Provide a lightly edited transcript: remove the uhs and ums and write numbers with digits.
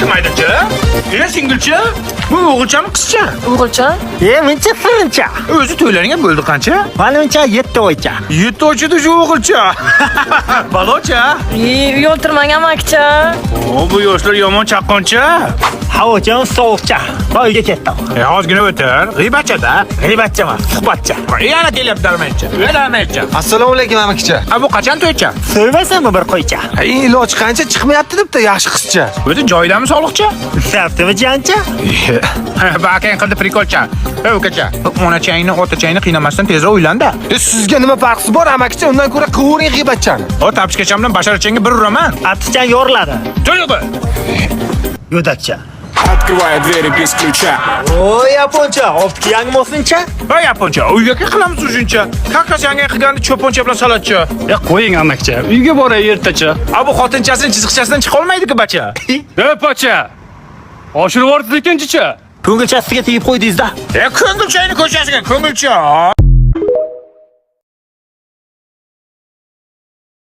Qancha maydachi? Singilchi? Bu o'g'ilchami, qizcha? O'g'ilcha? Mencha sirincha. O'zi to'ylaringga bo'ldi qancha? Menimcha 7 oycha. 7 oychida shu o'g'ilcha. Balocha? Uy o'ltirmang amakcha. Bu yoshlar yomon chaqqoncha. Havojon sovuqcha. Boyga ketdim. Ozgina o'tir. G'iybatchada. G'iybatchi emas, suhbatchi. Yana kelyapti armancha. Armancha. Assalomu alaykum amakcha. Bu qachon to'ycha? So'ymasanmi bir qo'ycha? Iloji qancha chiqmayapti debdi, yaxshi qizcha. O'zi joyidami sog'liqcha? Sartimi jancha? Bakang qildi prikolcha. Ukacha, onachangni, otachangni qiynamasdan tezroq uylanda. Sizga nima farqi bor amakcha? Undan ko'ra quvuring g'iybatchani. O tapchikacham bilan basharachangga bir uraman. Attichan yoriladi. To'ydi. Go'dakcha. Открывая двери без ключа. O yaponcha, optiyang mosincha? Va yaponcha, uyga qilamiz shuncha. Kakasanga qilganda cho'poncha bilan salatcha. Qo'ying amakcha, uyga boray ertacha. Bu xotinchasining chiziqchasidan chiqa olmaydi-ku bacha. Pacha. Oshirib yubordi ekanchicha. Ko'ngilchasiga tegib qo'ydingiz-da. Ko'ngilchangni ko'chasiga, ko'ngilcha.